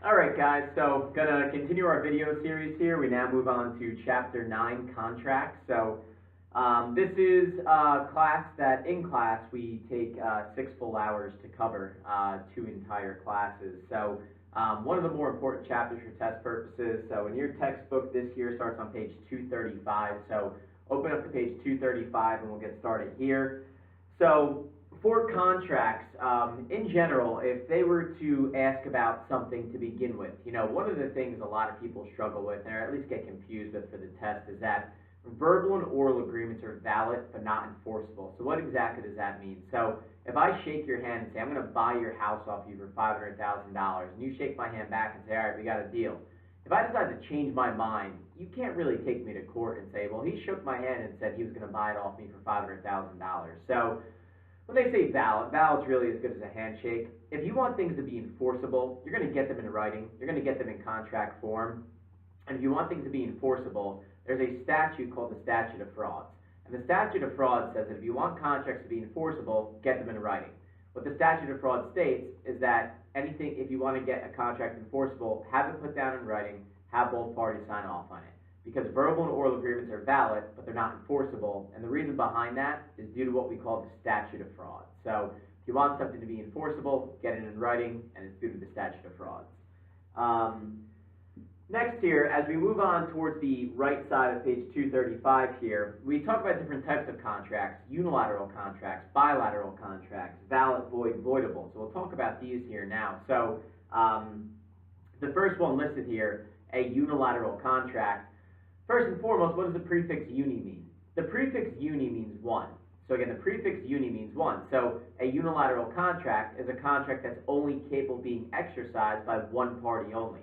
Alright guys, so gonna continue our video series here. We now move on to Chapter 9, Contracts. So this is a class that, in class, we take 6 full hours to cover 2 entire classes. So one of the more important chapters for test purposes. So in your textbook this year starts on page 235. So open up to page 235 and we'll get started here. So for contracts, in general, if they were to ask about something to begin with, one of the things a lot of people struggle with, or at least get confused with for the test, is that verbal and oral agreements are valid but not enforceable. So what exactly does that mean? So if I shake your hand and say, I'm going to buy your house off you for $500,000, and you shake my hand back and say, all right, we got a deal. If I decide to change my mind, you can't really take me to court and say, well, he shook my hand and said he was going to buy it off me for $500,000. So when they say valid, valid's really as good as a handshake. If you want things to be enforceable, you're going to get them in writing. You're going to get them in contract form. And if you want things to be enforceable, there's a statute called the Statute of Frauds. And the Statute of Frauds says that if you want contracts to be enforceable, get them in writing. What the Statute of Frauds states is that anything, if you want to get a contract enforceable, have it put down in writing, have both parties sign off on it. Because verbal and oral agreements are valid, but they're not enforceable. And the reason behind that is due to what we call the Statute of Frauds. So if you want something to be enforceable, get it in writing, and it's due to the Statute of Frauds. Next here, as we move on towards the right side of page 235 here, we talk about different types of contracts: unilateral contracts, bilateral contracts, valid, void, voidable. So we'll talk about these here now. So the first one listed here, a unilateral contract. First and foremost, what does the prefix uni mean? The prefix uni means one. So again, the prefix uni means one. So a unilateral contract is a contract that's only capable of being exercised by one party only.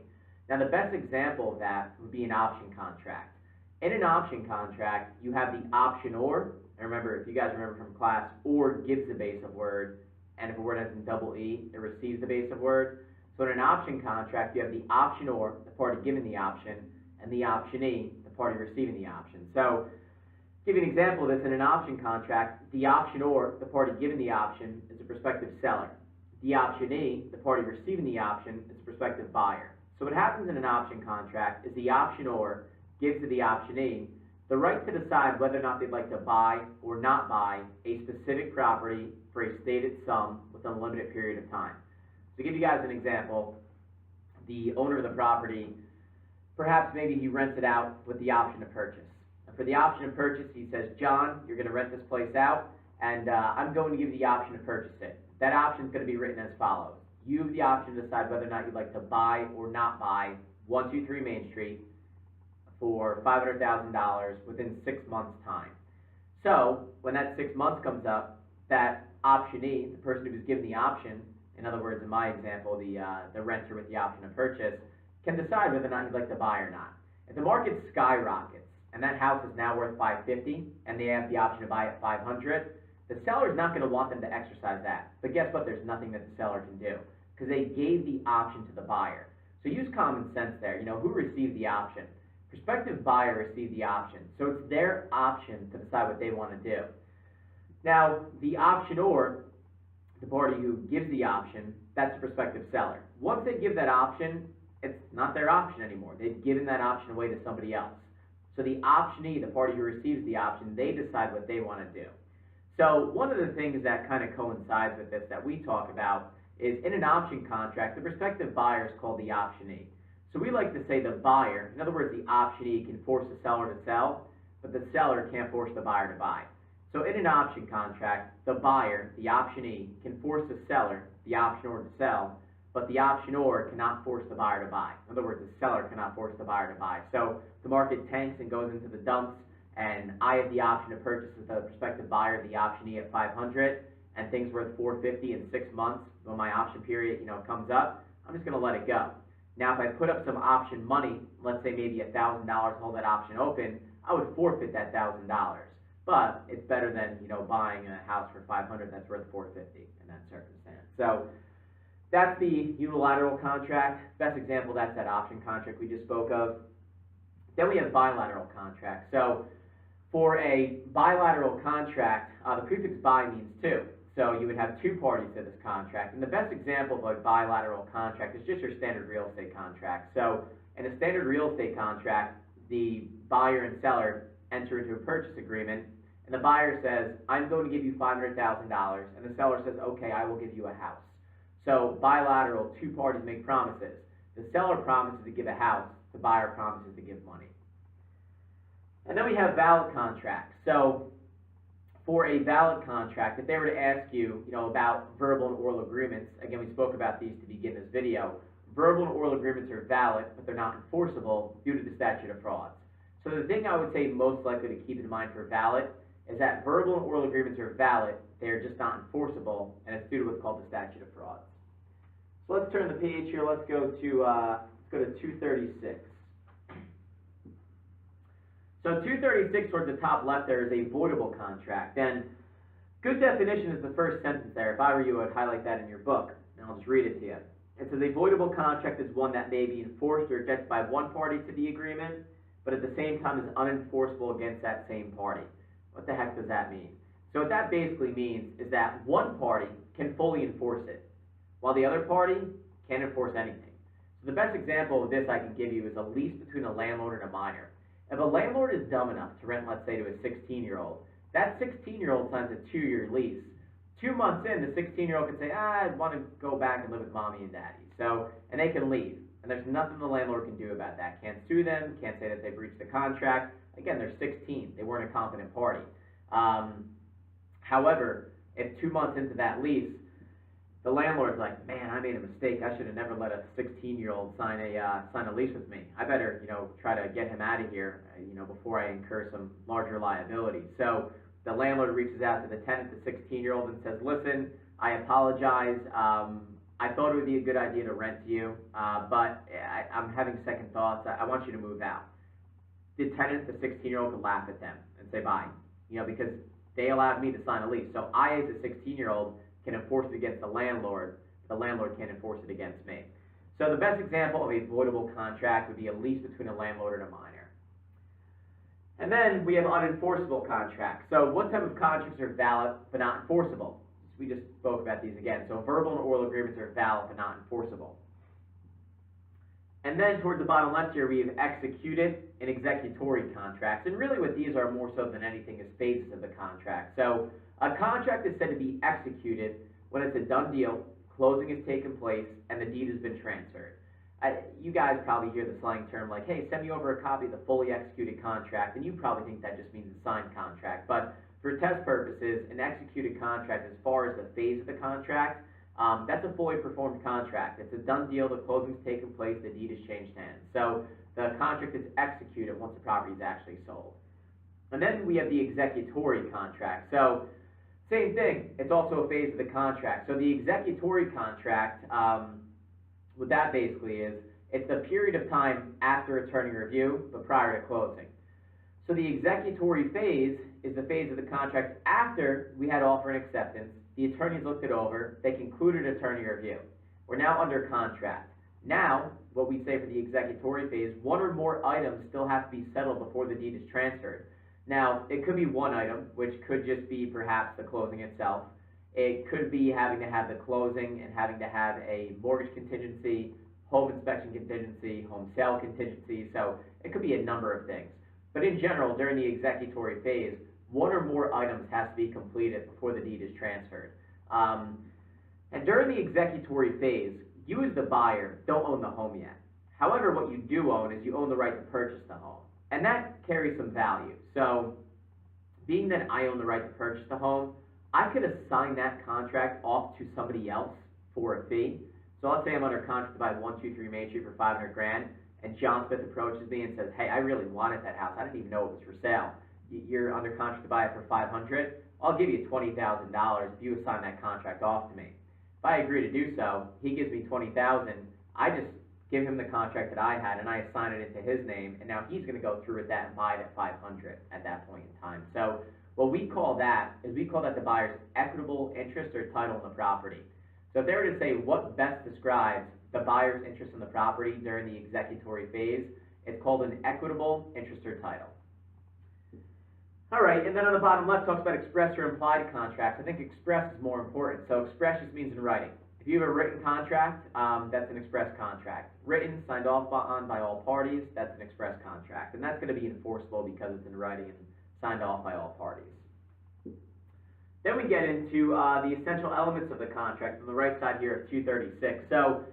Now, the best example of that would be an option contract. In an option contract, you have the option or, and remember, if you guys remember from class, or gives the base of word, and if a word ends in double E, it receives the base of word. So in an option contract, you have the option or, the party given the option, and the optionee, the party receiving the option. So, to give you an example of this, in an option contract, the option or, the party given the option, is a prospective seller. The optionee, the party receiving the option, is a prospective buyer. So what happens in an option contract is the option or gives to the optionee the right to decide whether or not they'd like to buy or not buy a specific property for a stated sum within a limited period of time. To give you guys an example, the owner of the property, perhaps maybe he rents it out with the option to purchase. And for the option to purchase, he says, John, you're going to rent this place out, and I'm going to give you the option to purchase it. That option is going to be written as follows. You have the option to decide whether or not you'd like to buy or not buy 123 Main Street for $500,000 within 6 months' time. So when that 6 months comes up, that optionee, the person who was given the option, in other words, in my example, the renter with the option to purchase, can decide whether or not he'd like to buy or not. If the market skyrockets and that house is now worth $550 and they have the option to buy at $500, the seller is not going to want them to exercise that. But guess what? There's nothing that the seller can do because they gave the option to the buyer. So use common sense there. Who received the option? Prospective buyer received the option. So it's their option to decide what they want to do. Now, the option or, the party who gives the option, that's the prospective seller. Once they give that option, it's not their option anymore. They've given that option away to somebody else. So the optionee, the party who receives the option, they decide what they want to do. So one of the things that kind of coincides with this that we talk about is in an option contract, the prospective buyer is called the optionee. So we like to say the buyer, in other words, the optionee can force the seller to sell, but the seller can't force the buyer to buy. So in an option contract, the buyer, the optionee, can force the seller, the optionor, to sell, but the optionor cannot force the buyer to buy. In other words, the seller cannot force the buyer to buy. So the market tanks and goes into the dumps, and I have the option to purchase with the prospective buyer, the optionee, at $500, and things worth $450 in 6 months. When my option period, comes up, I'm just going to let it go. Now, if I put up some option money, let's say maybe $1,000 to hold that option open, I would forfeit that $1,000. But it's better than buying a house for $500 that's worth $450 in that circumstance. So that's the unilateral contract. Best example, that's that option contract we just spoke of. Then we have bilateral contracts. So for a bilateral contract, the prefix bi means two. So you would have two parties to this contract. And the best example of a bilateral contract is just your standard real estate contract. So in a standard real estate contract, the buyer and seller enter into a purchase agreement, and the buyer says, I'm going to give you $500,000, and the seller says, okay, I will give you a house. So bilateral, two parties make promises. The seller promises to give a house, the buyer promises to give money. And then we have valid contracts. So for a valid contract, if they were to ask you, about verbal and oral agreements, again, we spoke about these to begin this video. Verbal and oral agreements are valid, but they're not enforceable due to the statute of frauds. So the thing I would say most likely to keep in mind for valid is that verbal and oral agreements are valid, they're just not enforceable, and it's due to what's called the statute of frauds. So let's turn the page here. Let's go to 236. So 236 towards the top left there is a voidable contract. And good definition is the first sentence there. If I were you, I would highlight that in your book, and I'll just read it to you. It says a voidable contract is one that may be enforced or rejected by one party to the agreement, but at the same time is unenforceable against that same party. What the heck does that mean? So what that basically means is that one party can fully enforce it, while the other party can't enforce anything. So the best example of this I can give you is a lease between a landlord and a minor. If a landlord is dumb enough to rent, let's say, to a 16-year-old, that 16-year-old signs a 2-year lease. 2 months in, the 16-year-old can say, I want to go back and live with mommy and daddy. So, and they can leave. And there's nothing the landlord can do about that. Can't sue them, can't say that they breached the contract. Again, they're 16. They weren't a competent party. However, if 2 months into that lease, the landlord's like, man, I made a mistake. I should have never let a 16-year-old sign a lease with me. I better, try to get him out of here, before I incur some larger liability. So the landlord reaches out to the tenant, the 16-year-old, and says, listen, I apologize. I thought it would be a good idea to rent to you, but I'm having second thoughts. I want you to move out. The tenant, the 16-year-old, could laugh at them and say bye, because they allowed me to sign a lease. So I, as a 16-year-old, can enforce it against the landlord can't enforce it against me. So the best example of a voidable contract would be a lease between a landlord and a minor. And then we have unenforceable contracts. So what type of contracts are valid but not enforceable? We just spoke about these again. So verbal and oral agreements are valid but not enforceable. And then towards the bottom left here, we have executed and executory contracts. And really what these are more so than anything is phases of the contract. So a contract is said to be executed when it's a done deal, closing has taken place, and the deed has been transferred. You guys probably hear the slang term like, hey, send me over a copy of the fully executed contract, and you probably think that just means a signed contract. But for test purposes, an executed contract, as far as the phase of the contract, that's a fully performed contract. It's a done deal, the closing's taken place, the deed has changed hands. So the contract is executed once the property is actually sold. And then we have the executory contract. So same thing, it's also a phase of the contract. So the executory contract, what that basically is, it's the period of time after attorney review, but prior to closing. So the executory phase is the phase of the contract after we had offer and acceptance, the attorneys looked it over, they concluded attorney review. We're now under contract. Now, what we say for the executory phase, one or more items still have to be settled before the deed is transferred. Now, it could be one item, which could just be perhaps the closing itself. It could be having to have the closing and having to have a mortgage contingency, home inspection contingency, home sale contingency. So it could be a number of things. But in general, during the executory phase, one or more items has to be completed before the deed is transferred. And during the executory phase, you as the buyer don't own the home yet. However, what you do own is you own the right to purchase the home. And that carries some value. So being that I own the right to purchase the home, I could assign that contract off to somebody else for a fee. So let's say I'm under contract to buy 123 Main Street for $500,000, and John Smith approaches me and says, hey, I really wanted that house. I didn't even know it was for sale. You're under contract to buy it for $500,000. I'll give you $20,000 if you assign that contract off to me. If I agree to do so, he gives me $20,000. I just give him the contract that I had, and I assign it into his name, and now he's going to go through with that and buy it at $500,000 at that point in time. So what we call that is we call that the buyer's equitable interest or title in the property. So if they were to say what best describes the buyer's interest in the property during the executory phase, it's called an equitable interest or title. All right, and then on the bottom left talks about express or implied contracts. I think express is more important. So express just means in writing. If you have a written contract, that's an express contract. Written, signed off on by all parties, that's an express contract. And that's going to be enforceable because it's in writing and signed off by all parties. Then we get into the essential elements of the contract on the right side here of 236. So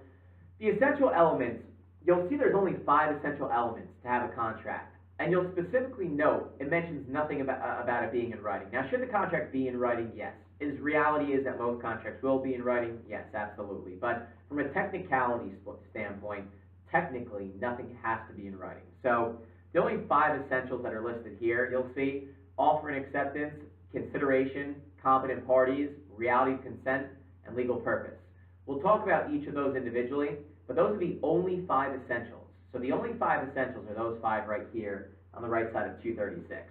the essential elements, you'll see there's only 5 essential elements to have a contract. And you'll specifically note it mentions nothing about it being in writing. Now, should the contract be in writing? Yes. Reality is that most contracts will be in writing? Yes, absolutely. But from a technicality standpoint, technically, nothing has to be in writing. So the only 5 essentials that are listed here, you'll see offer and acceptance, consideration, competent parties, reality of consent, and legal purpose. We'll talk about each of those individually, but those are the only 5 essentials. So the only 5 essentials are those 5 right here on the right side of 236.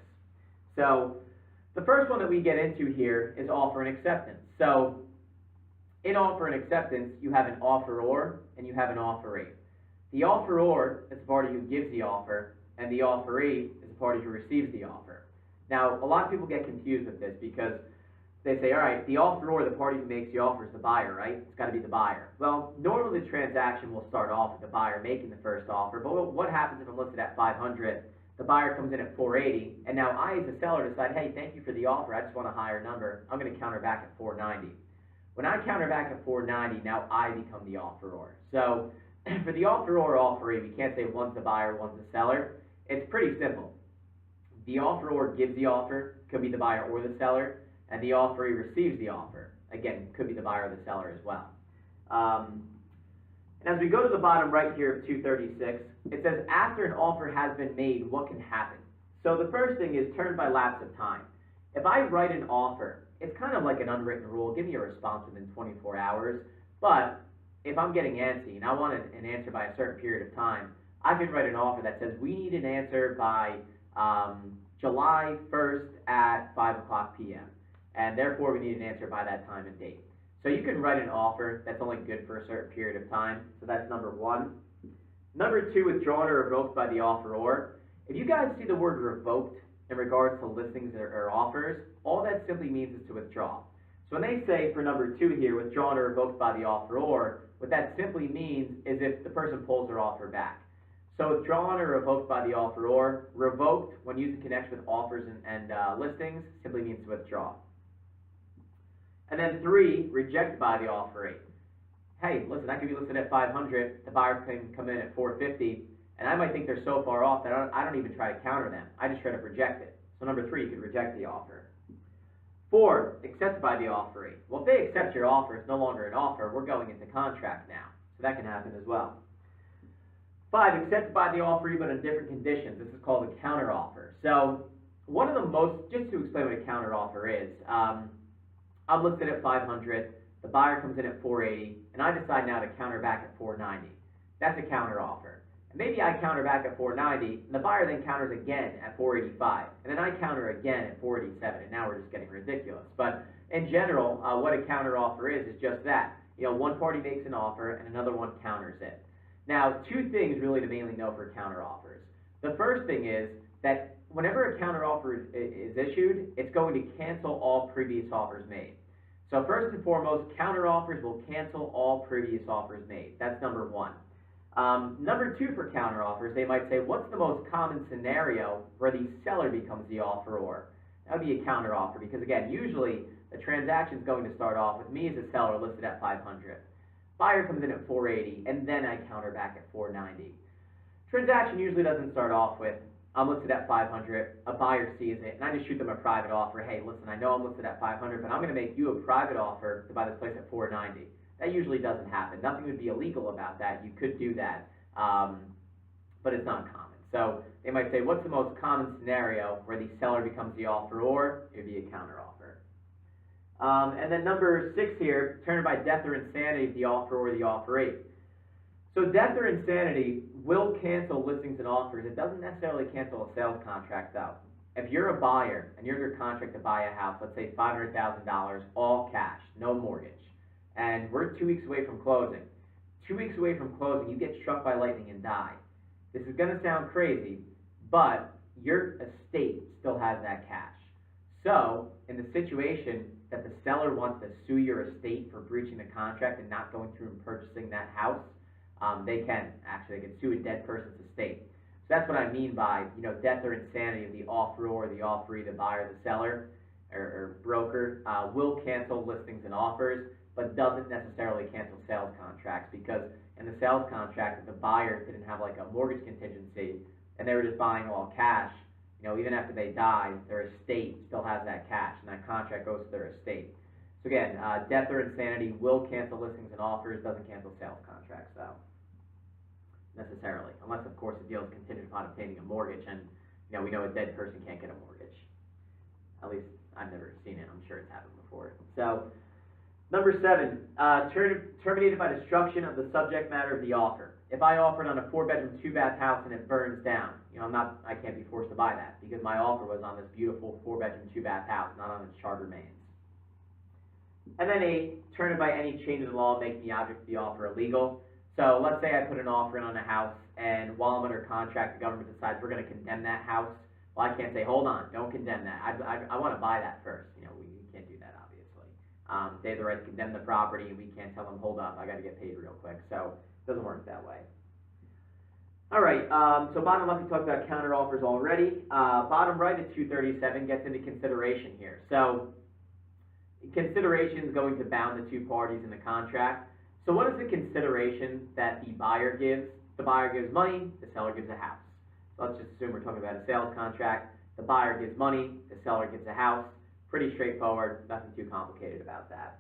So the first one that we get into here is offer and acceptance. So in offer and acceptance, you have an offeror and you have an offeree. The offeror is the party who gives the offer, and the offeree is the party who receives the offer. Now, a lot of people get confused with this because they say, all right, the offeror, the party who makes the offer, is the buyer, right? It's got to be the buyer. Well, normally the transaction will start off with the buyer making the first offer, but what happens if I'm listed at 500, the buyer comes in at 480, and now I, as a seller, decide, hey, thank you for the offer, I just want a higher number, I'm going to counter back at 490. When I counter back at 490, now I become the offeror. So for the offeror or offeree, we can't say one's the buyer, one's the seller. It's pretty simple. The offeror gives the offer, could be the buyer or the seller, and the offeree receives the offer. Again, could be the buyer or the seller as well. And as we go to the bottom right here of 236, it says after an offer has been made, what can happen? So the first thing is turned by lapse of time. If I write an offer, it's kind of like an unwritten rule. Give me a response within 24 hours. But if I'm getting antsy and I want an answer by a certain period of time, I could write an offer that says we need an answer by July 1st at 5 o'clock p.m. And therefore we need an answer by that time and date. So you can write an offer that's only good for a certain period of time. So that's number 1. Number 2, withdrawn or revoked by the offeror. If you guys see the word revoked in regards to listings or offers, all that simply means is to withdraw. So when they say for number 2 here, withdrawn or revoked by the offeror, what that simply means is if the person pulls their offer back. So withdrawn or revoked by the offeror, revoked when used in connection with offers and listings simply means to withdraw. And then 3, rejected by the offeree. Hey, listen, I could be listed at 500, the buyer can come in at 450, and I might think they're so far off that I don't even try to counter them. I just try to reject it. So number 3, you could reject the offer. 4, accepted by the offeree. Well, if they accept your offer, it's no longer an offer, we're going into contract now. So that can happen as well. 5, accepted by the offeree but on different conditions. This is called a counteroffer. So one of the most, just to explain what a counteroffer is, I'm listed at 500, the buyer comes in at 480, and I decide now to counter back at 490. That's a counteroffer. And maybe I counter back at 490, and the buyer then counters again at 485, and then I counter again at 487, and now we're just getting ridiculous. But in general, what a counteroffer is just that. You know, one party makes an offer, and another one counters it. Now, 2 things really to mainly know for counteroffers. The first thing is that whenever a counteroffer is issued, it's going to cancel all previous offers made. So first and foremost, counteroffers will cancel all previous offers made. That's number 1. Number 2 for counteroffers, they might say, what's the most common scenario where the seller becomes the offeror? That would be a counteroffer because, again, usually the transaction is going to start off with me as a seller listed at 500. Buyer comes in at 480, and then I counter back at 490. Transaction usually doesn't start off with, I'm listed at 500, a buyer sees it, and I just shoot them a private offer. Hey, listen, I know I'm listed at 500, but I'm going to make you a private offer to buy this place at 490. That usually doesn't happen. Nothing would be illegal about that. You could do that, but it's not common. So they might say, what's the most common scenario where the seller becomes the offeror? It would be a counteroffer. And then number 6 here, determined by death or insanity of the offeror or the offeree. So death or insanity will cancel listings and offers. It doesn't necessarily cancel a sales contract, though. If you're a buyer and you're under contract to buy a house, let's say $500,000, all cash, no mortgage, and we're 2 weeks away from closing. 2 weeks away from closing, you get struck by lightning and die. This is going to sound crazy, but your estate still has that cash. So, in the situation that the seller wants to sue your estate for breaching the contract and not going through and purchasing that house, they can sue a dead person's estate. So that's what I mean by, death or insanity of the offeror, the offeree, the buyer, the seller, or broker will cancel listings and offers, but doesn't necessarily cancel sales contracts, because in the sales contract, if the buyer didn't have like a mortgage contingency and they were just buying all cash, even after they die, their estate still has that cash, and that contract goes to their estate. So again, death or insanity will cancel listings and offers, doesn't cancel sales contracts though, necessarily, unless of course the deal is contingent upon obtaining a mortgage, and we know a dead person can't get a mortgage. At least I've never seen it. I'm sure it's happened before. So, number 7, terminated by destruction of the subject matter of the offer. If I offered on a 4-bedroom, 2-bath house and it burns down, I can't be forced to buy that, because my offer was on this beautiful 4-bedroom, 2-bath house, not on its charter remains. And then 8, terminated by any change in the law making the object of the offer illegal. So let's say I put an offer in on a house, and while I'm under contract, the government decides we're going to condemn that house. Well, I can't say, hold on, don't condemn that. I want to buy that first. We can't do that, obviously. They have the right to condemn the property, and we can't tell them, hold up, I got to get paid real quick. So it doesn't work that way. All right, so bottom left, we talked about counteroffers already. Bottom right at 237 gets into consideration here. So consideration is going to bound the two parties in the contract. So what is the consideration that the buyer gives? The buyer gives money, the seller gives a house. So let's just assume we're talking about a sales contract. The buyer gives money, the seller gives a house. Pretty straightforward, nothing too complicated about that.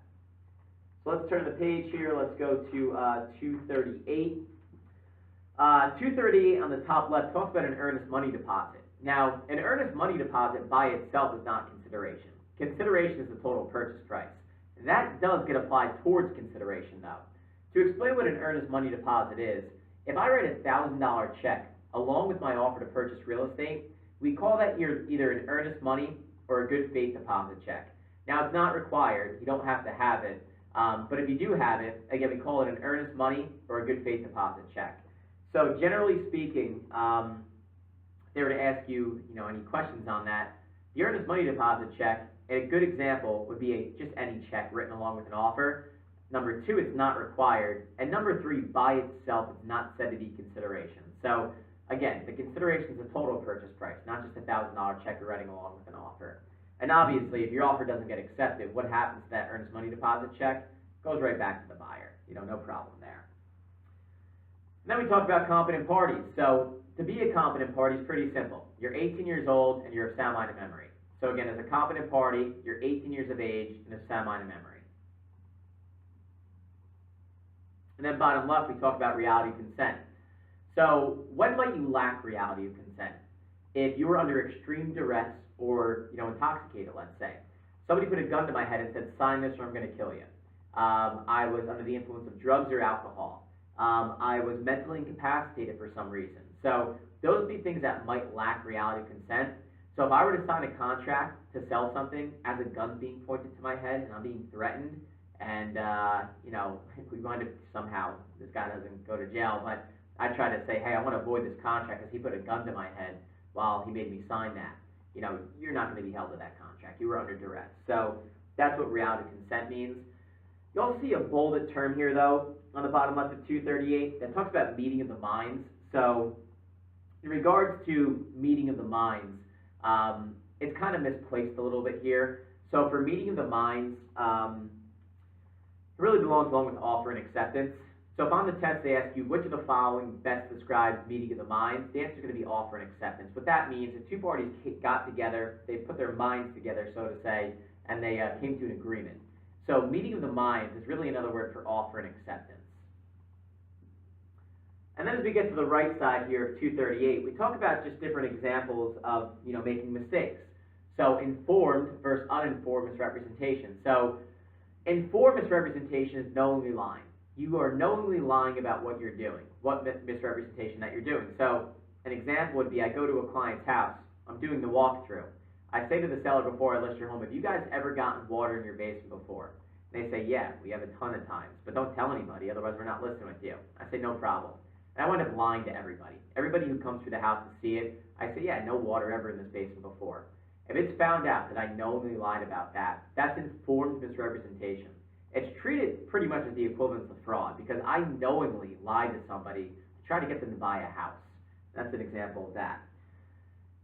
So let's turn the page here. Let's go to 238. 238 on the top left talks about an earnest money deposit. Now, an earnest money deposit by itself is not consideration. Consideration is the total purchase price. That does get applied towards consideration, though. To explain what an earnest money deposit is, if I write a $1,000 check along with my offer to purchase real estate, we call that either an earnest money or a good faith deposit check. Now, it's not required. You don't have to have it. But if you do have it, again, we call it an earnest money or a good faith deposit check. So generally speaking, if they were to ask you, any questions on that, the earnest money deposit check, a good example would be just any check written along with an offer. Number 2, it's not required. And number 3, by itself, it's not said to be consideration. So again, the consideration is the total purchase price, not just a $1,000 check you're writing along with an offer. And obviously, if your offer doesn't get accepted, what happens to that earnest money deposit check? Goes right back to the buyer. No problem there. And then we talk about competent parties. So to be a competent party is pretty simple. You're 18 years old and you're of sound mind and memory. So again, as a competent party, you're 18 years of age and of sound mind and memory. And then bottom left, we talk about reality of consent. So when might you lack reality of consent? If you were under extreme duress or, intoxicated, let's say. Somebody put a gun to my head and said, sign this or I'm going to kill you. I was under the influence of drugs or alcohol. I was mentally incapacitated for some reason. So those would be things that might lack reality of consent. So if I were to sign a contract to sell something as a gun's being pointed to my head and I'm being threatened, and, if we wind up somehow, this guy doesn't go to jail, but I try to say, hey, I want to avoid this contract because he put a gun to my head while he made me sign that. You're not going to be held to that contract. You were under duress. So that's what reality of consent means. You'll see a bolded term here, though, on the bottom left of 238 that talks about meeting of the minds. So in regards to meeting of the minds, it's kind of misplaced a little bit here. So for meeting of the minds, it really belongs along with offer and acceptance. So if on the test they ask you which of the following best describes meeting of the minds, the answer is going to be offer and acceptance. What that means is two parties got together, they put their minds together, so to say, and they came to an agreement. So meeting of the minds is really another word for offer and acceptance. And then as we get to the right side here of 238, we talk about just different examples of, making mistakes. So informed versus uninformed misrepresentation. So informed misrepresentation is knowingly lying. You are knowingly lying about what you're doing, what misrepresentation that you're doing. So an example would be I go to a client's house, I'm doing the walkthrough. I say to the seller before I list your home, have you guys ever gotten water in your basement before? And they say, yeah, we have a ton of times, but don't tell anybody, otherwise we're not listing with you. I say, no problem. And I wind up lying to everybody. Everybody who comes through the house to see it, I say, yeah, no water ever in this basement before. If it's found out that I knowingly lied about that, that's informed misrepresentation. It's treated pretty much as the equivalent of fraud because I knowingly lied to somebody to try to get them to buy a house. That's an example of that.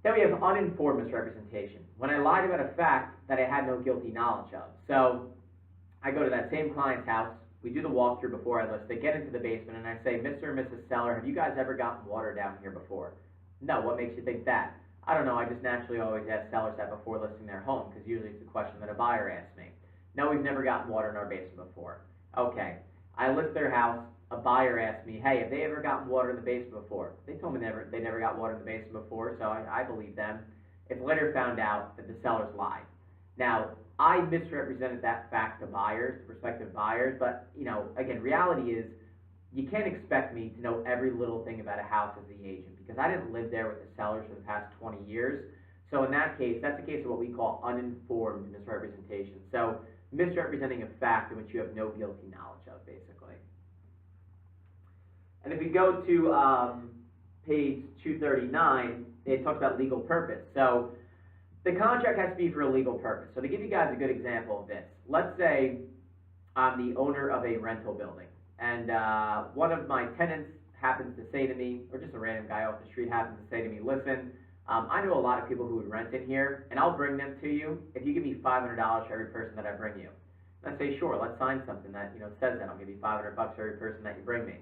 Then we have uninformed misrepresentation, when I lied about a fact that I had no guilty knowledge of. So I go to that same client's house, we do the walkthrough before I list it, get into the basement, and I say, Mr. and Mrs. Seller, have you guys ever gotten water down here before? No, what makes you think that? I don't know, I just naturally always ask sellers that before listing their home, because usually it's a question that a buyer asks me. No, we've never gotten water in our basement before. Okay, I list their house, a buyer asked me, hey, have they ever gotten water in the basement before? They told me they never got water in the basement before, so I believe them. It's later found out that the sellers lied. Now, I misrepresented that fact to buyers, prospective buyers, but, you know, again, reality is you can't expect me to know every little thing about a house as the agent because I didn't live there with the sellers for the past 20 years. So in that case, that's a case of what we call uninformed misrepresentation. So misrepresenting a fact in which you have no guilty knowledge of, basically. And if we go to page 239, it talks about legal purpose. So the contract has to be for a legal purpose. So to give you guys a good example of this, let's say I'm the owner of a rental building, and one of my tenants happens to say to me, or just a random guy off the street happens to say to me, listen, I know a lot of people who would rent in here, and I'll bring them to you if you give me $500 for every person that I bring you. And I say, sure, let's sign something that says that. I'll give you $500 for every person that you bring me.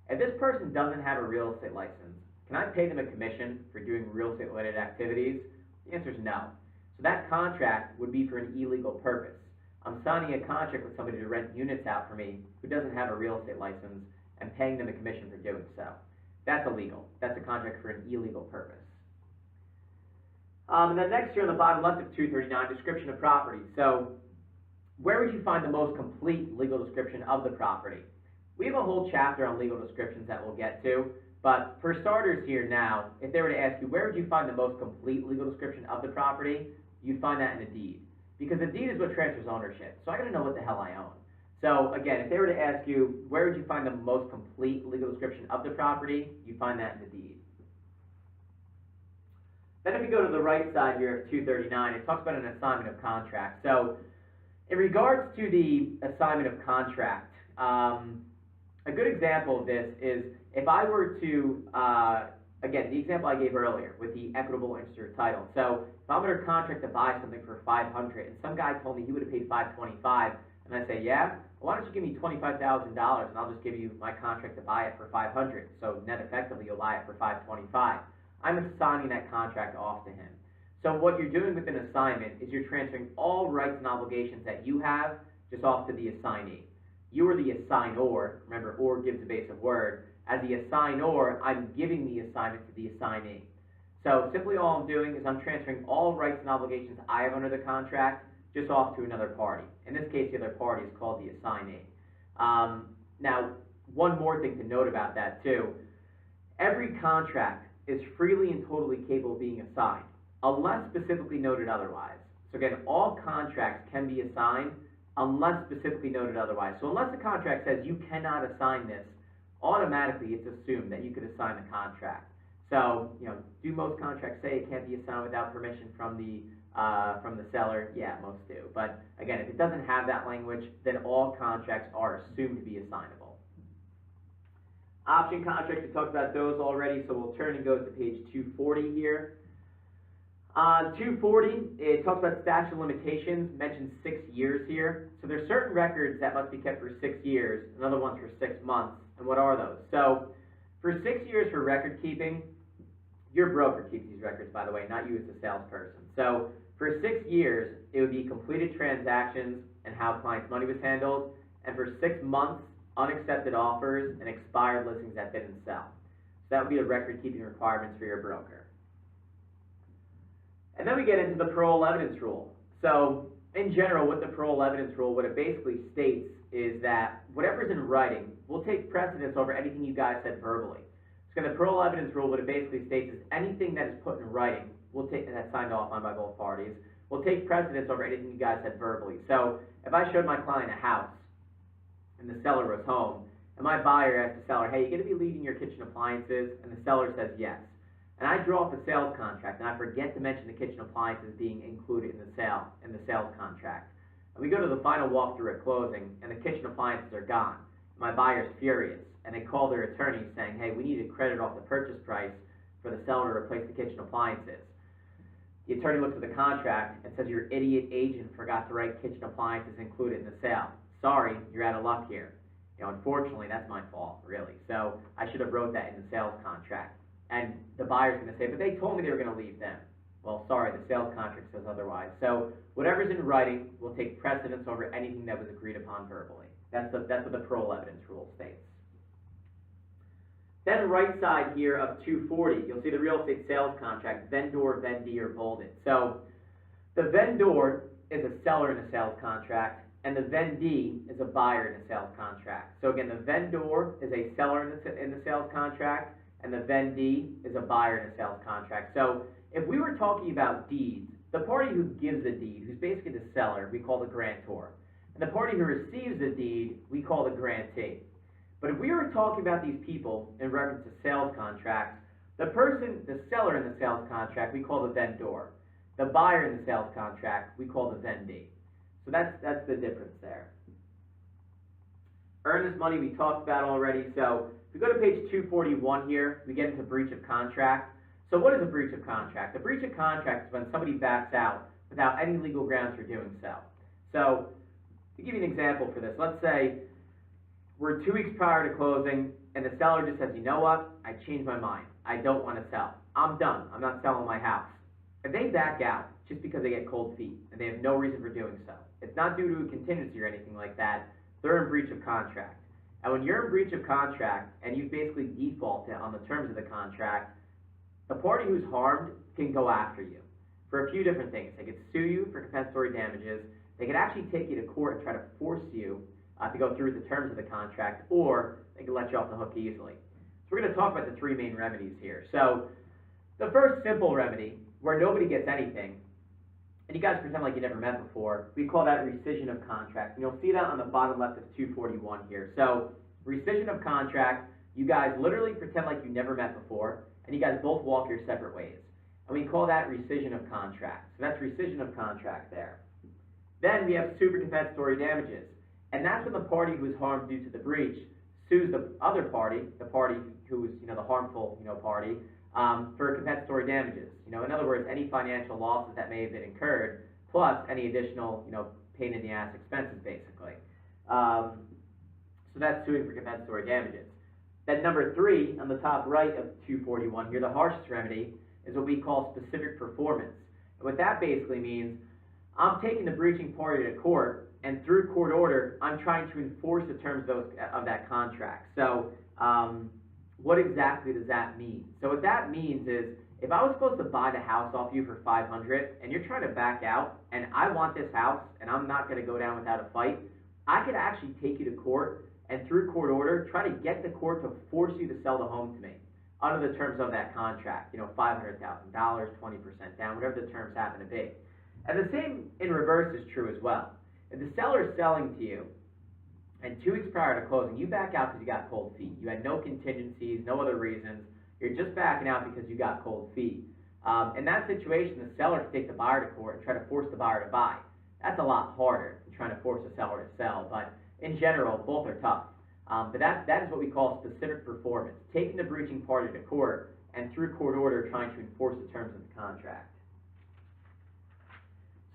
If this person doesn't have a real estate license, can I pay them a commission for doing real estate related activities? The answer is no. So that contract would be for an illegal purpose. I'm signing a contract with somebody to rent units out for me who doesn't have a real estate license and paying them a commission for doing so. That's illegal. That's a contract for an illegal purpose. And then next here on the bottom left of 239, description of property. So where would you find the most complete legal description of the property? We have a whole chapter on legal descriptions that we'll get to, but for starters here now, if they were to ask you, where would you find the most complete legal description of the property, you'd find that in a deed. Because a deed is what transfers ownership, so I gotta know what the hell I own. So again, if they were to ask you, where would you find the most complete legal description of the property, you'd find that in the deed. Then if you go to the right side here of 239, it talks about an assignment of contract. So in regards to the assignment of contract, a good example of this is if I were to, again, the example I gave earlier with the equitable interest or title. So if I'm under contract to buy something for $500 and some guy told me he would have paid $525, and I say, yeah, well, why don't you give me $25,000 and I'll just give you my contract to buy it for $500. So net effectively, you'll buy it for $525. I'm assigning that contract off to him. So what you're doing with an assignment is you're transferring all rights and obligations that you have just off to the assignee. You are the assignor. Remember, or gives a base of word. As the assignor, I'm giving the assignment to the assignee. So simply all I'm doing is I'm transferring all rights and obligations I have under the contract just off to another party. In this case, the other party is called the assignee. Now, one more thing to note about that too. Every contract is freely and totally capable of being assigned, unless specifically noted otherwise. So again, all contracts can be assigned unless specifically noted otherwise. So unless the contract says you cannot assign this, automatically it's assumed that you could assign the contract. So, do most contracts say it can't be assigned without permission from the seller? Yeah, most do. But again, if it doesn't have that language, then all contracts are assumed to be assignable. Option contracts, we talked about those already, so we'll turn and go to page 240 here. On 240, it talks about statute of limitations, mentions 6 years here. So there's certain records that must be kept for 6 years, and other ones for 6 months. And what are those? So for 6 years for record keeping, your broker keeps these records, by the way, not you as a salesperson. So for 6 years, it would be completed transactions and how clients' money was handled. And for 6 months, unaccepted offers and expired listings that didn't sell. So that would be the record keeping requirements for your broker. And then we get into the parole evidence rule. So in general, with the parole evidence rule, what it basically states is that whatever's in writing will take precedence over anything you guys said verbally. So the parole evidence rule, what it basically states is anything that is put in writing will take, and that's signed off on by both parties, will take precedence over anything you guys said verbally. So if I showed my client a house and the seller was home, and my buyer asks the seller, hey, you going to be leaving your kitchen appliances? And the seller says yes. And I draw up a sales contract, and I forget to mention the kitchen appliances being included in the sales contract. And we go to the final walkthrough at closing, and the kitchen appliances are gone. My buyer's furious, and they call their attorney saying, hey, we need to credit off the purchase price for the seller to replace the kitchen appliances. The attorney looks at the contract and says, your idiot agent forgot to write kitchen appliances included in the sale. Sorry, you're out of luck here. Unfortunately, that's my fault, really. So I should have wrote that in the sales contract. And the buyer's going to say, but they told me they were going to leave them. Well, sorry, the sales contract says otherwise. So whatever's in writing will take precedence over anything that was agreed upon verbally. That's what the parole evidence rule states. Then right side here of 240, you'll see the real estate sales contract, vendor, vendee, or bolded. So the vendor is a seller in a sales contract, and the vendee is a buyer in a sales contract. So again, the vendor is a seller in the sales contract, and the vendee is a buyer in a sales contract. So if we were talking about deeds, the party who gives the deed, who's basically the seller, we call the grantor. And the party who receives the deed, we call the grantee. But if we were talking about these people in reference to sales contracts, the seller in the sales contract, we call the vendor. The buyer in the sales contract, we call the vendee. So that's the difference there. Earnest money we talked about already. So if we go to page 241 here, we get into breach of contract. So what is a breach of contract? A breach of contract is when somebody backs out without any legal grounds for doing so. So to give you an example for this, let's say we're 2 weeks prior to closing, and the seller just says, you know what, I changed my mind. I don't want to sell. I'm done. I'm not selling my house. If they back out just because they get cold feet, and they have no reason for doing so, it's not due to a contingency or anything like that, they're in breach of contract. And when you're in breach of contract, and you basically defaulted on the terms of the contract, the party who's harmed can go after you for a few different things. They could sue you for compensatory damages. They could actually take you to court and try to force you to go through the terms of the contract, or they can let you off the hook easily. So we're going to talk about the 3 main remedies here. So the first simple remedy, where nobody gets anything, and you guys pretend like you never met before, we call that rescission of contract. And you'll see that on the bottom left of 241 here. So rescission of contract, you guys literally pretend like you never met before, and you guys both walk your separate ways. And we call that rescission of contract. So that's rescission of contract there. Then we have super compensatory damages. And that's when the party who is harmed due to the breach sues the other party, the party who is, the harmful, party, for compensatory damages. In other words, any financial losses that may have been incurred, plus any additional, pain in the ass expenses, basically. So that's suing for compensatory damages. Then number 3, on the top right of 241 here, the harshest remedy is what we call specific performance. And what that basically means, I'm taking the breaching party to court, and through court order, I'm trying to enforce the terms of that contract. So what exactly does that mean? So what that means is, if I was supposed to buy the house off you for $500, and you're trying to back out, and I want this house, and I'm not going to go down without a fight, I could actually take you to court, and through court order, try to get the court to force you to sell the home to me under the terms of that contract. $500,000, 20% down, whatever the terms happen to be. And the same in reverse is true as well. If the seller is selling to you, and 2 weeks prior to closing, you back out because you got cold feet. You had no contingencies, no other reasons. You're just backing out because you got cold feet. In that situation, the seller can take the buyer to court and try to force the buyer to buy. That's a lot harder than trying to force a seller to sell, but in general, both are tough. But that is what we call specific performance, taking the breaching party to court and through court order trying to enforce the terms of the contract.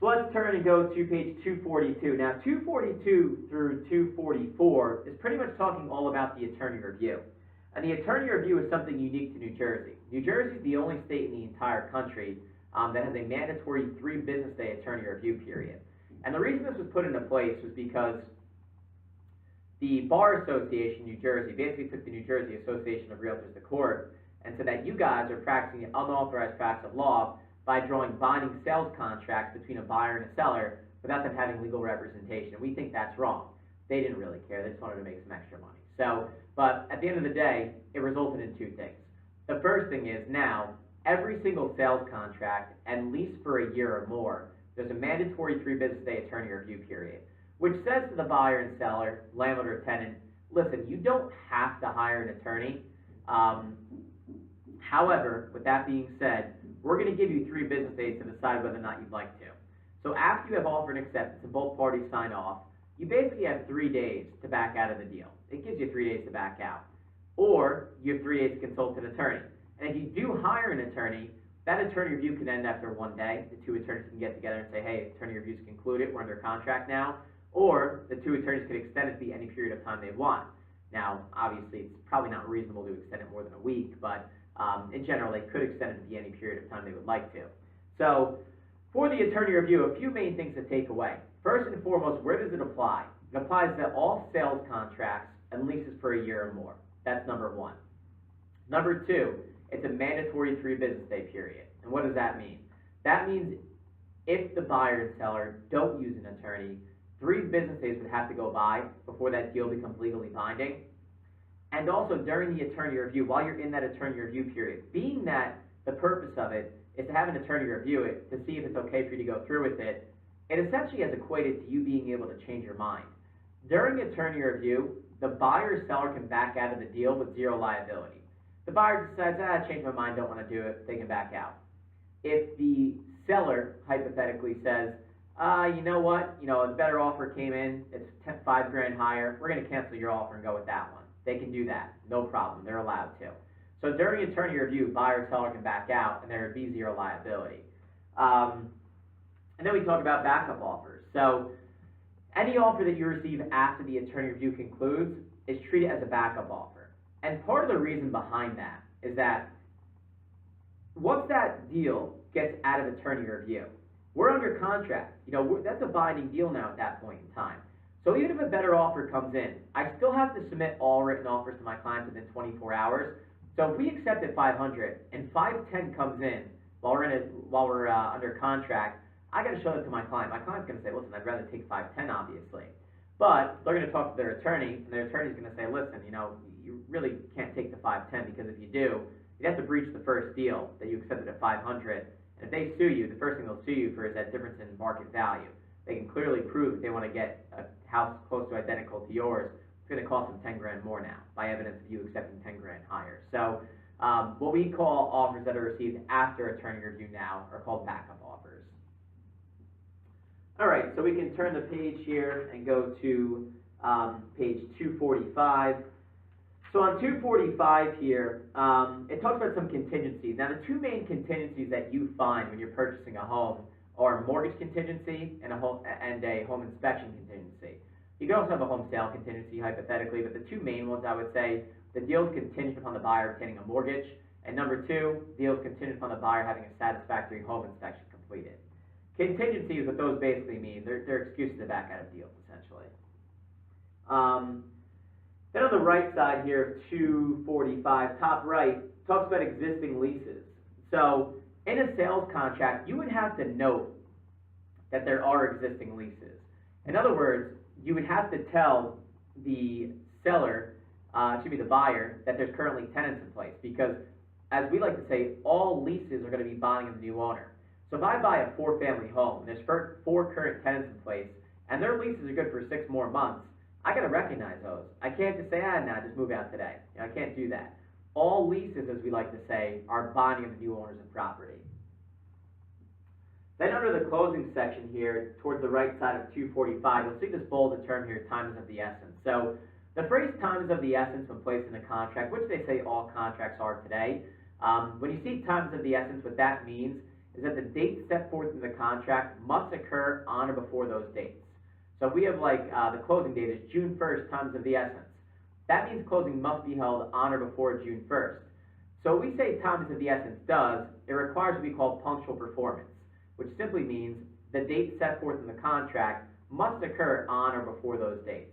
So let's turn and go to page 242. Now, 242 through 244 is pretty much talking all about the attorney review. And the attorney review is something unique to New Jersey. New Jersey is the only state in the entire country that has a mandatory 3 business day attorney review period. And the reason this was put into place was because the Bar Association New Jersey basically took the New Jersey Association of Realtors to court and said that you guys are practicing an unauthorized practice of law by drawing binding sales contracts between a buyer and a seller without them having legal representation. And we think that's wrong. They didn't really care. They just wanted to make some extra money. So, but at the end of the day, it resulted in 2 things. The first thing is now, every single sales contract, at least for a year or more, there's a mandatory 3 business day attorney review period, which says to the buyer and seller, landlord or tenant, listen, you don't have to hire an attorney. However, with that being said, we're going to give you 3 business days to decide whether or not you'd like to. So after you have offered acceptance and both parties sign off, you basically have 3 days to back out of the deal. It gives you 3 days to back out. Or you have 3 days to consult an attorney. And if you do hire an attorney, that attorney review can end after 1 day. The 2 attorneys can get together and say, hey, attorney review's concluded, we're under contract now. Or the 2 attorneys could extend it to be any period of time they want. Now, obviously, it's probably not reasonable to extend it more than a week, but in general, they could extend it to be any period of time they would like to. So, for the attorney review, a few main things to take away. First and foremost, where does it apply? It applies to all sales contracts and leases for a year or more. That's number 1. Number 2, it's a mandatory 3 business day period. And what does that mean? That means if the buyer and seller don't use an attorney, 3 business days would have to go by before that deal becomes legally binding. And also during the attorney review, while you're in that attorney review period, being that the purpose of it is to have an attorney review it to see if it's okay for you to go through with it, it essentially has equated to you being able to change your mind. During attorney review, the buyer or seller can back out of the deal with 0 liability. The buyer decides, I changed my mind, don't want to do it, they can back out. If the seller hypothetically says, you know what, a better offer came in, it's $5,000 higher, we're going to cancel your offer and go with that one. They can do that, no problem, they're allowed to. So during attorney review, buyer and seller can back out and there would be 0 liability. And then we talk about backup offers. So any offer that you receive after the attorney review concludes is treated as a backup offer. And part of the reason behind that is that once that deal gets out of attorney review, we're under contract. That's a binding deal now at that point in time. So even if a better offer comes in, I still have to submit all written offers to my clients within 24 hours. So if we accept at 500 and 510 comes in while we're under contract, I got to show that to my client. My client's going to say, listen, I'd rather take 510, obviously. But they're going to talk to their attorney, and their attorney's going to say, listen, you really can't take the 510 because if you do, you'd have to breach the first deal that you accepted at 500. And if they sue you, the first thing they'll sue you for is that difference in market value. They can clearly prove if they want to get a house close to identical to yours, it's going to cost them $10,000 more now by evidence of you accepting $10,000 higher. So what we call offers that are received after attorney review now are called backup offers. All right, so we can turn the page here and go to page 245. So on 245 here, it talks about some contingencies. Now, the 2 main contingencies that you find when you're purchasing a home are mortgage contingency and a home inspection contingency. You can also have a home sale contingency, hypothetically, but the 2 main ones, I would say, the deal is contingent upon the buyer obtaining a mortgage, and number 2, deal is contingent upon the buyer having a satisfactory home inspection completed. Contingencies, what those basically mean, they're excuses to back out of deals, essentially. Then on the right side here, 245, top right, talks about existing leases. So in a sales contract, you would have to note that there are existing leases. In other words, you would have to tell the seller, the buyer, that there's currently tenants in place because, as we like to say, all leases are going to be binding on the new owner. So if I buy a 4-family home and there's 4 current tenants in place and their leases are good for 6 more months, I got to recognize those. I can't just say, just move out today. I can't do that. All leases, as we like to say, are binding on the new owners of property. Then under the closing section here, towards the right side of 245, you'll see this bolded term here, time is of the essence. So the phrase time is of the essence when placed in a contract, which they say all contracts are today. When you see time is of the essence, what that means is that the dates set forth in the contract must occur on or before those dates. So if we have the closing date is June 1st, time is of the essence. That means closing must be held on or before June 1st. So we say time is of the essence does, it requires what we call punctual performance, which simply means the date set forth in the contract must occur on or before those dates.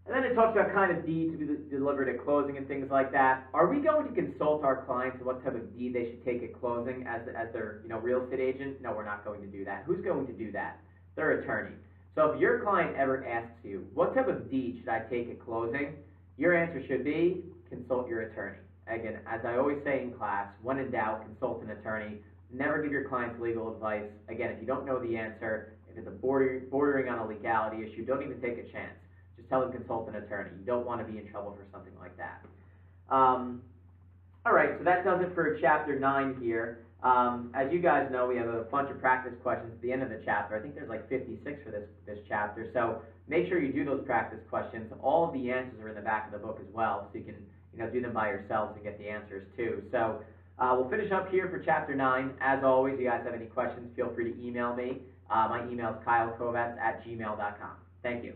And then it talks about kind of deeds to be delivered at closing and things like that. Are we going to consult our clients on what type of deed they should take at closing as their real estate agent? No, we're not going to do that. Who's going to do that? Their attorney. So if your client ever asks you, what type of deed should I take at closing? Your answer should be, consult your attorney. Again, as I always say in class, when in doubt, consult an attorney. Never give your clients legal advice. Again, if you don't know the answer, if it's bordering on a legality issue, don't even take a chance. Just selling consultant attorney. You don't want to be in trouble for something like that. All right, so that does it for chapter 9 here. As you guys know, we have a bunch of practice questions at the end of the chapter. I think there's like 56 for this chapter, so make sure you do those practice questions. All of the answers are in the back of the book as well, so you can do them by yourselves and get the answers too. So we'll finish up here for chapter 9. As always, if you guys have any questions, feel free to email me. My email is kylekovats@gmail.com. Thank you.